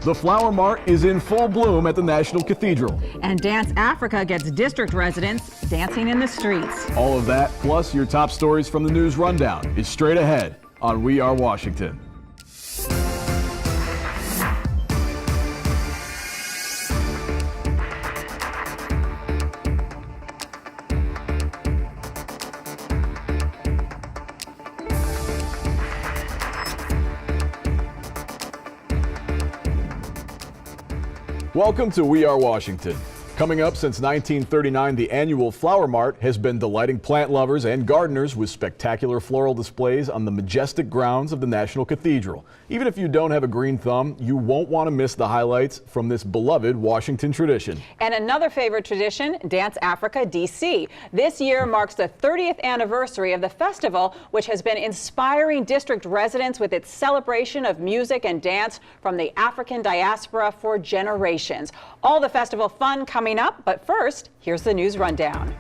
The Flower Mart is in full bloom at the National Cathedral. And Dance Africa gets district residents dancing in the streets. All of that, plus your top stories from the News Rundown, is straight ahead on We Are Washington. Welcome to We Are Washington. Coming up since 1939, the annual Flower Mart has been delighting plant lovers and gardeners with spectacular floral displays on the majestic grounds of the National Cathedral. Even if you don't have a green thumb, you won't want to miss the highlights from this beloved Washington tradition. And another favorite tradition, Dance Africa DC. This year marks the 30th anniversary of the festival, which has been inspiring district residents with its celebration of music and dance from the African diaspora for generations. All the festival fun coming up, but first, here's the news rundown.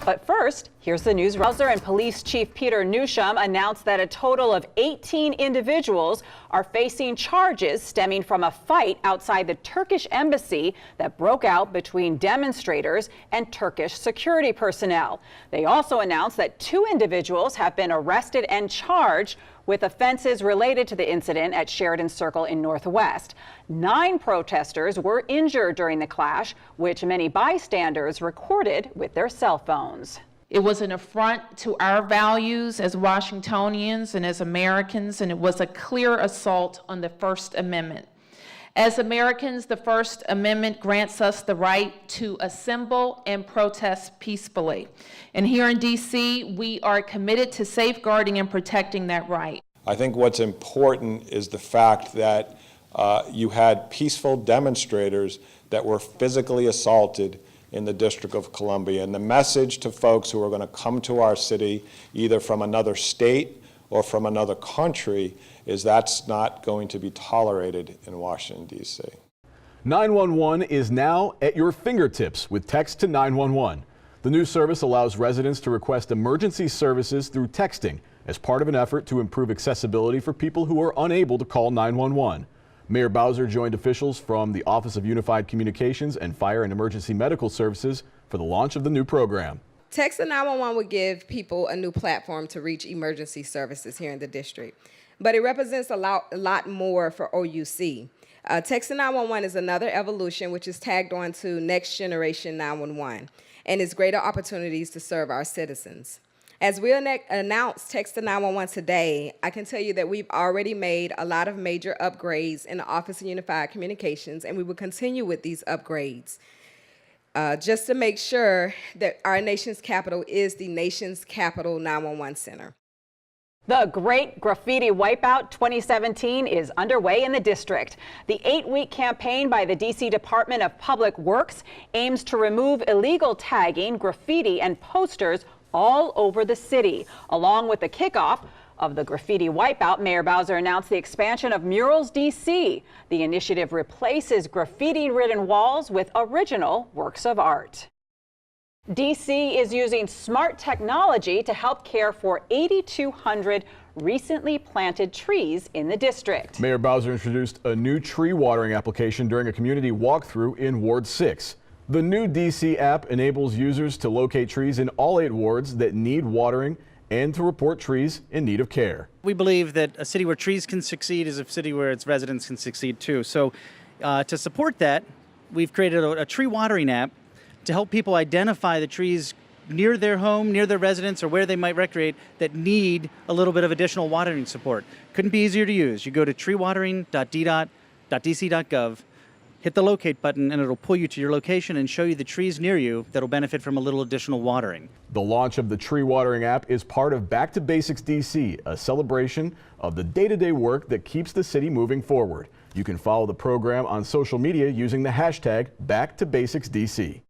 Bowser and Police Chief Peter Newsham announced that a total of 18 individuals are facing charges stemming from a fight outside the Turkish embassy that broke out between demonstrators and Turkish security personnel. They also announced that 2 individuals have been arrested and charged with offenses related to the incident at Sheridan Circle in Northwest. 9 protesters were injured during the clash, which many bystanders recorded with their cell phones. It was an affront to our values as Washingtonians and as Americans, and it was a clear assault on the First Amendment. As Americans, the First Amendment grants us the right to assemble and protest peacefully. And here in D.C., we are committed to safeguarding and protecting that right. I think what's important is the fact that you had peaceful demonstrators that were physically assaulted in the District of Columbia. And the message to folks who are going to come to our city, either from another state or from another country, is that's not going to be tolerated in Washington, D.C. 911 is now at your fingertips with Text to 911. The new service allows residents to request emergency services through texting as part of an effort to improve accessibility for people who are unable to call 911. Mayor Bowser joined officials from the Office of Unified Communications and Fire and Emergency Medical Services for the launch of the new program. Text to 911 would give people a new platform to reach emergency services here in the district, but it represents a lot more for OUC. Text to 911 is another evolution which is tagged on to Next Generation 911 and its greater opportunities to serve our citizens. As we announce Text to 911 today, I can tell you that we've already made a lot of major upgrades in the Office of Unified Communications, and we will continue with these upgrades just to make sure that our nation's capital is the nation's capital 911 center. The Great Graffiti Wipeout 2017 is underway in the district. The 8-week campaign by the D.C. Department of Public Works aims to remove illegal tagging, graffiti, and posters all over the city. Along with the kickoff of the Graffiti Wipeout, Mayor Bowser announced the expansion of Murals DC. The initiative replaces graffiti-ridden walls with original works of art. DC is using smart technology to help care for 8,200 recently planted trees in the district. Mayor Bowser introduced a new tree watering application during a community walkthrough in Ward 6. The new DC app enables users to locate trees in all 8 wards that need watering and to report trees in need of care. We believe that a city where trees can succeed is a city where its residents can succeed too. So to support that, we've created a tree watering app to help people identify the trees near their home, near their residence, or where they might recreate that need a little bit of additional watering support. Couldn't be easier to use. You go to treewatering.dc.gov, hit the locate button, and it'll pull you to your location and show you the trees near you that'll benefit from a little additional watering. The launch of the tree watering app is part of Back to Basics DC, a celebration of the day-to-day work that keeps the city moving forward. You can follow the program on social media using the hashtag BackToBasicsDC.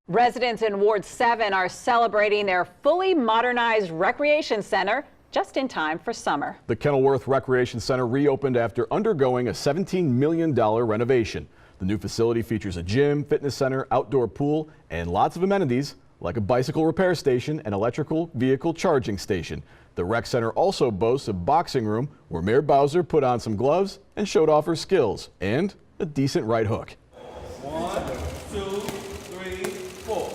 Residents in Ward 7 are celebrating their fully modernized recreation center just in time for summer. The Kenilworth Recreation Center reopened after undergoing a $17 million renovation. The new facility features a gym, fitness center, outdoor pool, and lots of amenities like a bicycle repair station and electrical vehicle charging station. The rec center also boasts a boxing room where Mayor Bowser put on some gloves and showed off her skills, and a decent right hook. 1, 2, 3, 4.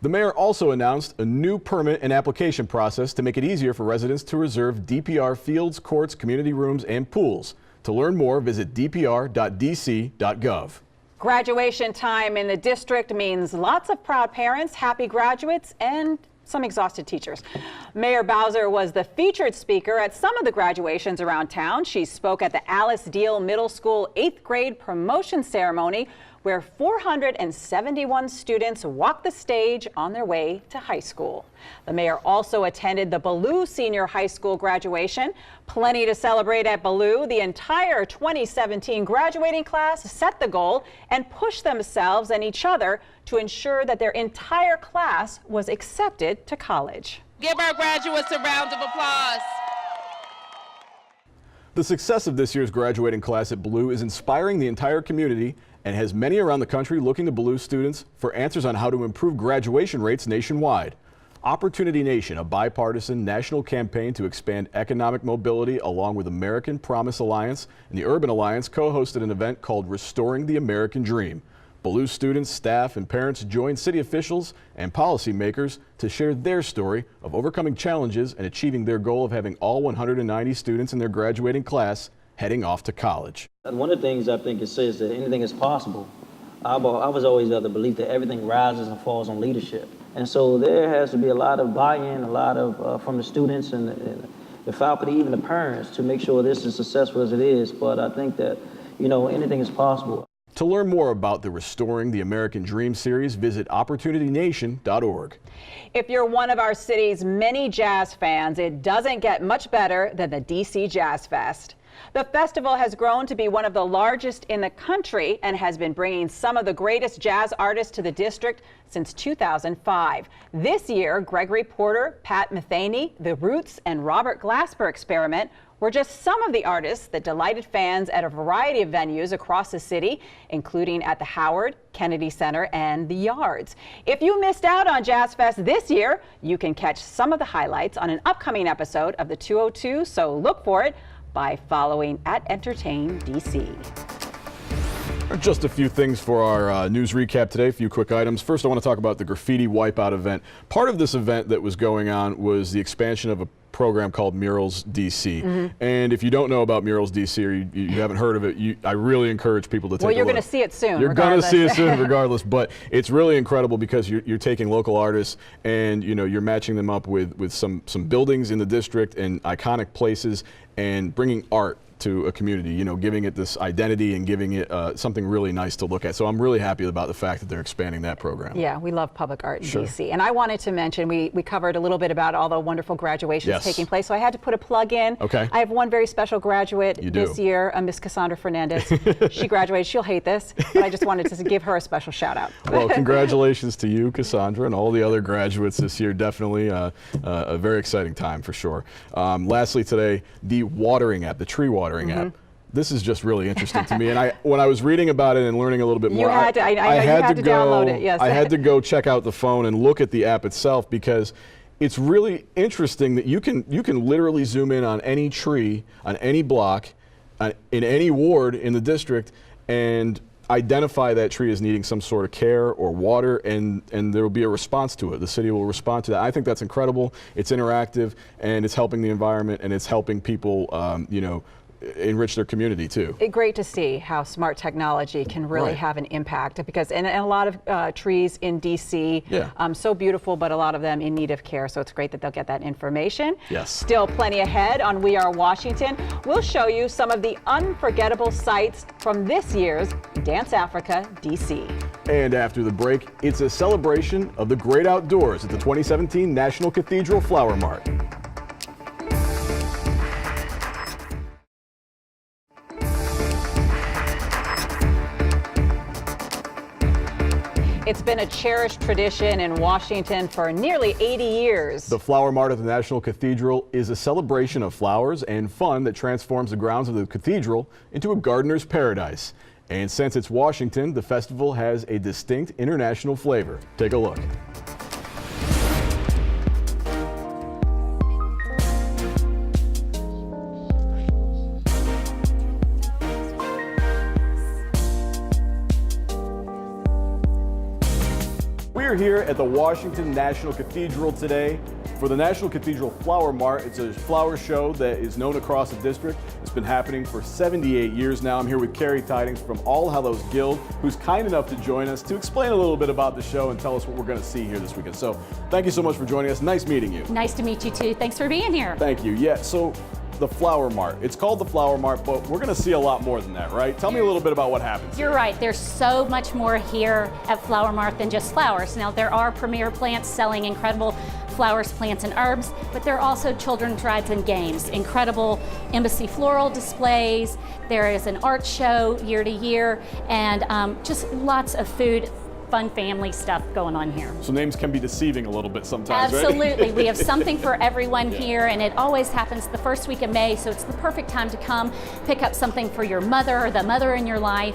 The mayor also announced a new permit and application process to make it easier for residents to reserve DPR fields, courts, community rooms, and pools. To learn more, visit dpr.dc.gov. Graduation time in the district means lots of proud parents, happy graduates, and some exhausted teachers. Mayor Bowser was the featured speaker at some of the graduations around town. She spoke at the Alice Deal Middle School 8th grade promotion ceremony, where 471 students walked the stage on their way to high school. The mayor also attended the Ballou Senior High School graduation. Plenty to celebrate at Ballou. The entire 2017 graduating class set the goal and pushed themselves and each other to ensure that their entire class was accepted to college. Give our graduates a round of applause. The success of this year's graduating class at Ballou is inspiring the entire community and has many around the country looking to Ballou students for answers on how to improve graduation rates nationwide. Opportunity Nation, a bipartisan national campaign to expand economic mobility along with American Promise Alliance and the Urban Alliance, co-hosted an event called Restoring the American Dream. Ballou students, staff, and parents joined city officials and policymakers to share their story of overcoming challenges and achieving their goal of having all 190 students in their graduating class heading off to college. One of the things I think it says that anything is possible. I was always of the belief that everything rises and falls on leadership. And so there has to be a lot of buy-in, a lot of from the students and the faculty, even the parents, to make sure this is successful as it is. But I think that, anything is possible. To learn more about the Restoring the American Dream series, visit opportunitynation.org. If you're one of our city's many jazz fans, it doesn't get much better than the DC Jazz Fest. The festival has grown to be one of the largest in the country and has been bringing some of the greatest jazz artists to the district since 2005. This year, Gregory Porter, Pat Metheny, The Roots, and Robert Glasper Experiment were just some of the artists that delighted fans at a variety of venues across the city, including at the Howard, Kennedy Center, and the Yards. If you missed out on Jazz Fest this year, you can catch some of the highlights on an upcoming episode of the 202, so look for it by following @EntertainDC. Just a few things for our news recap today, a few quick items. First, I want to talk about the Graffiti Wipeout event. Part of this event that was going on was the expansion of a program called Murals DC. And if you don't know about Murals DC or you haven't heard of it, I really encourage people to take a look. Well, you're going to see it soon. You're going to see it soon regardless, but it's really incredible because you're taking local artists and you're matching them up with some buildings in the district and iconic places and bringing art to a community, giving it this identity and giving it something really nice to look at. So I'm really happy about the fact that they're expanding that program. Yeah, we love public art in DC. And I wanted to mention, we covered a little bit about all the wonderful graduations taking place, so I had to put a plug in. Okay. I have one very special graduate this year, Miss Cassandra Fernandez. She graduated. She'll hate this, but I just wanted to give her a special shout out. Well, congratulations to you, Cassandra, and all the other graduates this year. Definitely a very exciting time for sure. Lastly today, the watering app, the tree watering app. This is just really interesting to me, and when I was reading about it and learning a little bit more, I had to download it. Yes, I had to go check out the phone and look at the app itself because it's really interesting that you can literally zoom in on any tree, on any block, in any ward in the district, and identify that tree as needing some sort of care or water, and there will be a response to it. The city will respond to that. I think that's incredible. It's interactive, and it's helping the environment, and it's helping people, enrich their community too. Great to see how smart technology can really have an impact, because and a lot of trees in DC, so beautiful, but a lot of them in need of care. So it's great that they'll get that information. Yes. Still plenty ahead on We Are Washington. We'll show you some of the unforgettable sights from this year's Dance Africa DC. And after the break, it's a celebration of the great outdoors at the 2017 National Cathedral Flower Mart. It's been a cherished tradition in Washington for nearly 80 years. The Flower Mart at the National Cathedral is a celebration of flowers and fun that transforms the grounds of the cathedral into a gardener's paradise. And since it's Washington, the festival has a distinct international flavor. Take a look. We're here at the Washington National Cathedral today for the National Cathedral Flower Mart. It's a flower show that is known across the district. It's been happening for 78 years now. I'm here with Carrie Tidings from All Hallows Guild, who's kind enough to join us to explain a little bit about the show and tell us what we're going to see here this weekend. So thank you so much for joining us. Nice meeting you. Nice to meet you too. Thanks for being here. Thank you. Yeah, so the Flower Mart. It's called the Flower Mart, but we're going to see a lot more than that, right? Tell me a little bit about what happens. You're right. There's so much more here at Flower Mart than just flowers. Now, there are premier plants selling incredible flowers, plants, and herbs, but there are also children's rides and games, incredible embassy floral displays. There is an art show year to year, and just lots of food, fun family stuff going on here. So names can be deceiving a little bit sometimes, Absolutely. right? We have something for everyone here, and it always happens the first week of May, so it's the perfect time to come pick up something for your mother or the mother in your life.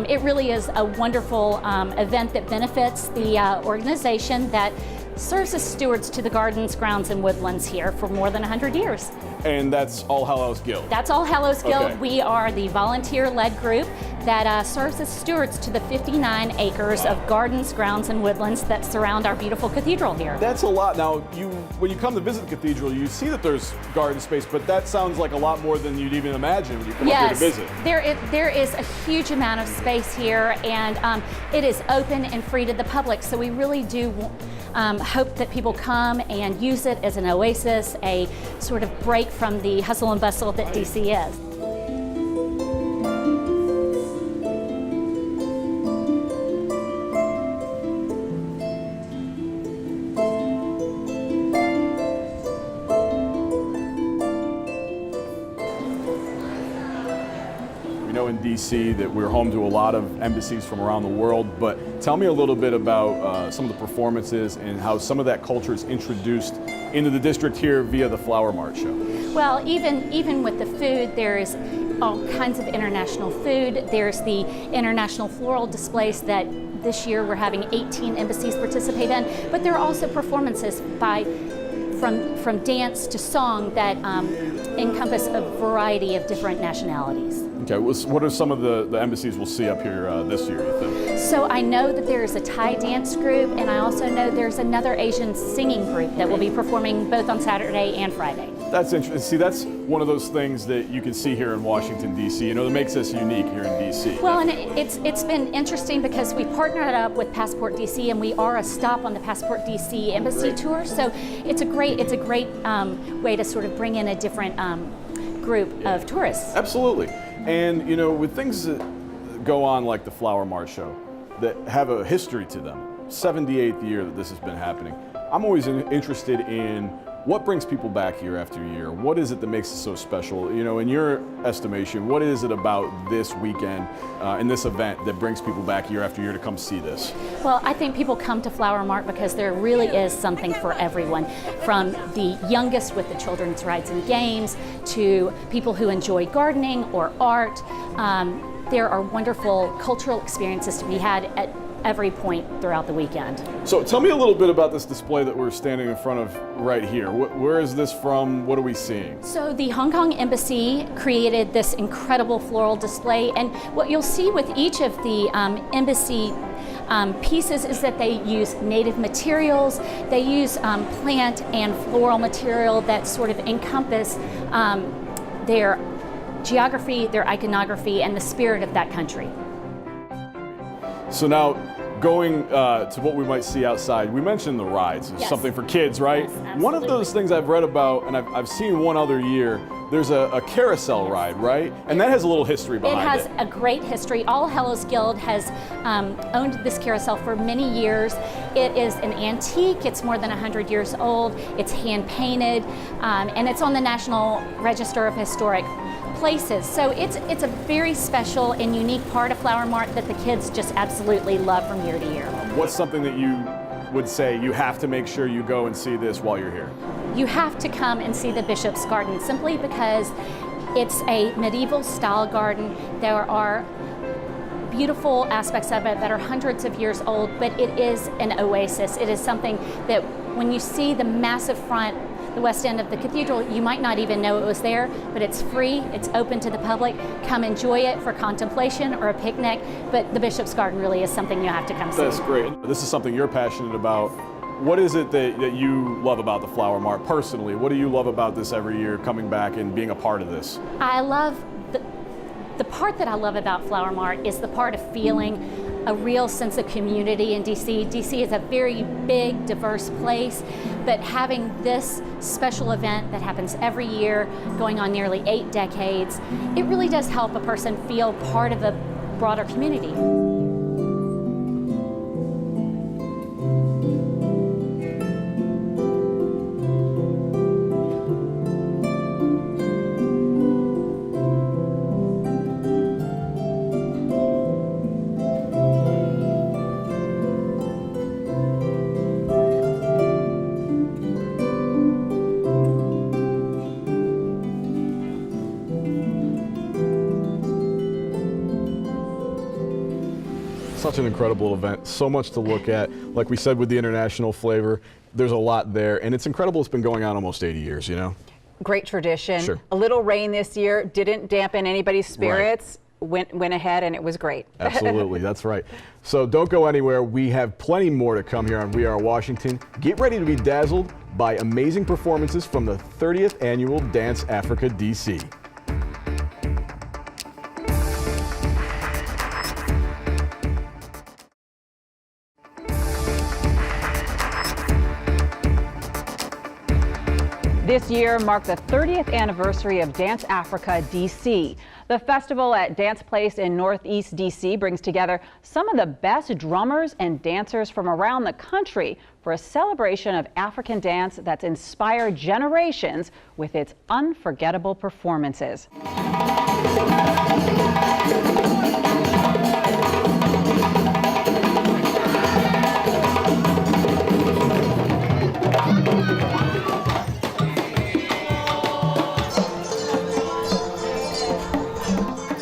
It really is a wonderful event that benefits the organization that serves as stewards to the gardens, grounds, and woodlands here for more than 100 years. And that's All Hallows Guild. That's All Hallows Guild. Okay. We are the volunteer-led group that serves as stewards to the 59 acres of gardens, grounds, and woodlands that surround our beautiful cathedral here. That's a lot. Now, when you come to visit the cathedral, you see that there's garden space, but that sounds like a lot more than you'd even imagine when you come up here to visit. There is a huge amount of space here, and it is open and free to the public, so we really do hope that people come and use it as an oasis, a sort of break from the hustle and bustle that DC is. We know in DC that we're home to a lot of embassies from around the world, but tell me a little bit about some of the performances and how some of that culture is introduced into the district here via the Flower Mart show. Well, even with the food, there's all kinds of international food. There's the international floral displays that this year we're having 18 embassies participate in, but there are also performances from dance to song that encompass a variety of different nationalities. Okay, what are some of the embassies we'll see up here this year, you think? So I know that there's a Thai dance group, and I also know there's another Asian singing group that will be performing both on Saturday and Friday. That's interesting. See, that's one of those things that you can see here in Washington, D.C. You know, that makes us unique here in D.C. Well, and it's been interesting because we partnered up with Passport DC, and we are a stop on the Passport DC Embassy Tour. So it's a great way to sort of bring in a different group of tourists. Absolutely. And, you know, with things that go on like the Flower Mart show that have a history to them, 78th year that this has been happening, I'm always interested in what brings people back year after year. What is it that makes it so special? You know, in your estimation, what is it about this weekend and this event that brings people back year after year to come see this? Well, I think people come to Flower Mart because there really is something for everyone, from the youngest with the children's rides and games to people who enjoy gardening or art. There are wonderful cultural experiences to be had at every point throughout the weekend. So tell me a little bit about this display that we're standing in front of right here. Where is this from? What are we seeing? So the Hong Kong Embassy created this incredible floral display, and what you'll see with each of the embassy pieces is that they use native materials, they use plant and floral material that sort of encompass their geography, their iconography, and the spirit of that country. So now, going to what we might see outside, we mentioned the rides. It's something for kids, right? Yes, one of those things I've read about, and I've seen one other year, there's a carousel ride, right? And that has a little history behind it. It has a great history. All Hallows Guild has owned this carousel for many years. It is an antique. It's more than 100 years old. It's hand painted, and it's on the National Register of Historic Places. So it's a very special and unique part of Flower Mart that the kids just absolutely love from year to year. What's something that you would say you have to make sure you go and see this while you're here? You have to come and see the Bishop's Garden simply because it's a medieval style garden. There are beautiful aspects of it that are hundreds of years old, but it is an oasis. It is something that when you see the massive front the west end of the cathedral, you might not even know it was there, but it's free, it's open to the public. Come enjoy it for contemplation or a picnic, but the Bishop's Garden really is something you have to come see. That's great. This is something you're passionate about. What is it that you love about the Flower Mart personally? What do you love about this every year, coming back and being a part of this? I love the part that I love about Flower Mart is the part of feeling a real sense of community in DC. DC is a very big, diverse place, but having this special event that happens every year, going on nearly 8 decades, it really does help a person feel part of a broader community. Such an incredible event, so much to look at. Like we said with the international flavor, there's a lot there, and it's incredible it's been going on almost 80 years, you know? Great tradition. Sure. A little rain this year didn't dampen anybody's spirits. Went ahead and it was great. Absolutely, that's right. So don't go anywhere. We have plenty more to come here on We Are Washington. Get ready to be dazzled by amazing performances from the 30th Annual Dance Africa DC. This year marked the 30th anniversary of Dance Africa DC. The festival at Dance Place in Northeast DC brings together some of the best drummers and dancers from around the country for a celebration of African dance that's inspired generations with its unforgettable performances.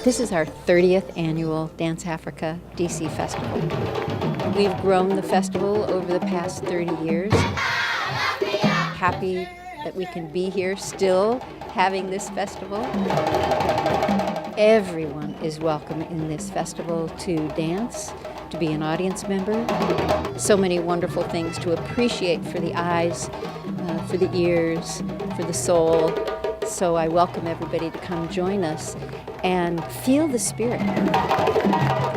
This is our 30th annual Dance Africa DC Festival. We've grown the festival over the past 30 years. Happy that we can be here still having this festival. Everyone is welcome in this festival to dance, to be an audience member. So many wonderful things to appreciate for the eyes, for the ears, for the soul. So I welcome everybody to come join us and feel the spirit.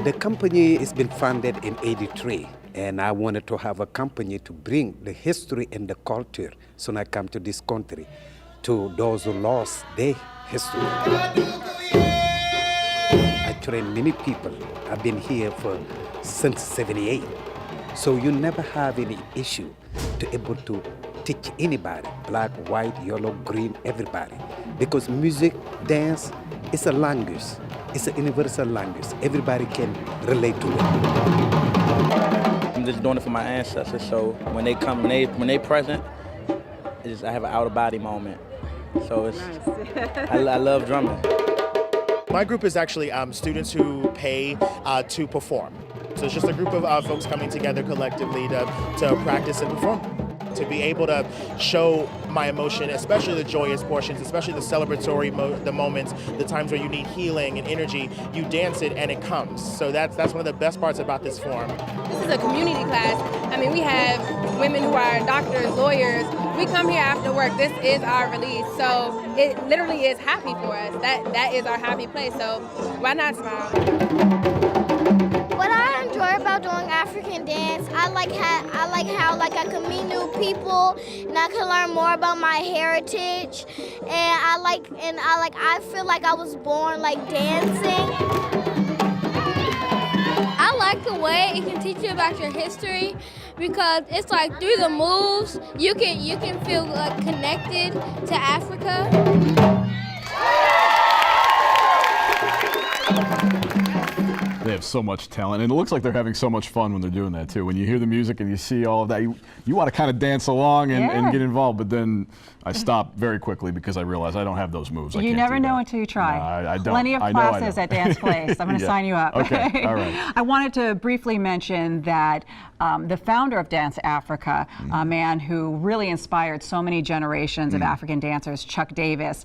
The company has been founded in '83, and I wanted to have a company to bring the history and the culture so I come to this country to those who lost their history. I train many people. I've been here since '78. So you never have any issue to able to teach anybody, black, white, yellow, green, everybody. Because music, dance, it's a language. It's a universal language. Everybody can relate to it. I'm just doing it for my ancestors. So when they come, when they present, I have an out of body moment. So it's, I love drumming. My group is actually students who pay to perform. So it's just a group of folks coming together collectively to practice and perform. To be able to show my emotion, especially the joyous portions, especially the celebratory the moments, the times where you need healing and energy, you dance it and it comes. So that's one of the best parts about this form. This is a community class. I mean, we have women who are doctors, lawyers. We come here after work. This is our release. So it literally is happy for us. That is our happy place. So why not smile? What I enjoy about doing African dance, I like how I can meet new people and I can learn more about my heritage, and I feel like I was born like dancing. I like the way it can teach you about your history, because it's like through the moves you can feel like connected to Africa. They have so much talent, and it looks like they're having so much fun when they're doing that too. When you hear the music and you see all of that, you want to kind of dance along and get involved, but then I stop very quickly because I realize I don't have those moves. You never know until you try. No, I don't. Plenty of classes at Dance Place. I'm going to sign you up. Okay, all right. I wanted to briefly mention that the founder of Dance Africa, a man who really inspired so many generations of African dancers, Chuck Davis,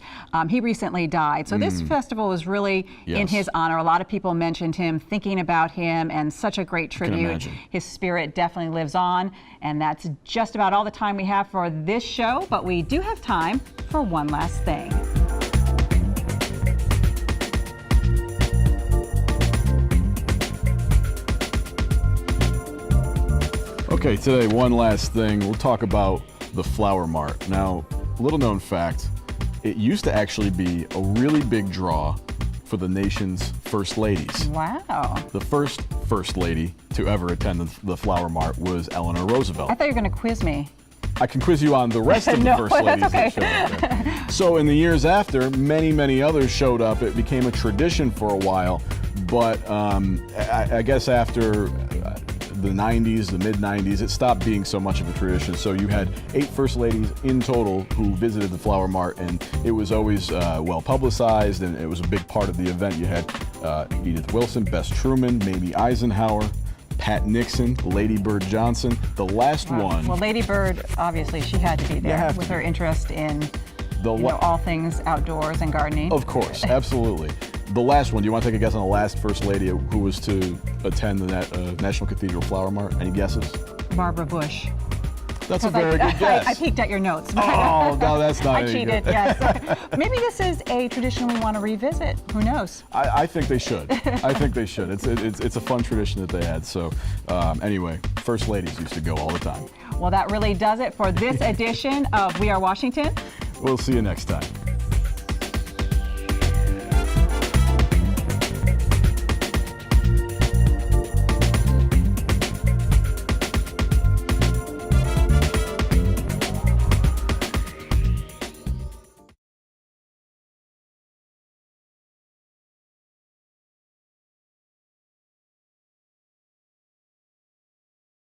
he recently died. So this festival was really in his honor. A lot of people mentioned him, thinking about him, and such a great tribute. His spirit definitely lives on, and that's just about all the time we have for this show, but we do have time for one last thing. Okay, today, one last thing. We'll talk about the Flower Mart. Now, little known fact, it used to actually be a really big draw for the nation's first ladies. Wow. The first lady to ever attend the Flower Mart was Eleanor Roosevelt. I thought you were going to quiz me. I can quiz you on the rest of the first ladies that showed up there. So in the years after, many others showed up. It became a tradition for a while, but I guess after the 90s, the mid-90s, it stopped being so much of a tradition. So you had 8 first ladies in total who visited the Flower Mart, and it was always well publicized, and it was a big part of the event. You had Edith Wilson, Bess Truman, Mamie Eisenhower, Pat Nixon, Lady Bird Johnson. The last one. Well, Lady Bird, obviously, she had to be there with her interest in all things outdoors and gardening. Of course, absolutely. The last one, do you want to take a guess on the last first lady who was to attend the National Cathedral Flower Mart? Any guesses? Barbara Bush. That's a very good guess. I peeked at your notes. Oh, no, that's not I cheated, good. yes. Maybe this is a tradition we want to revisit. Who knows? I think they should. I think they should. It's a fun tradition that they had. So anyway, first ladies used to go all the time. Well, that really does it for this edition of We Are Washington. We'll see you next time.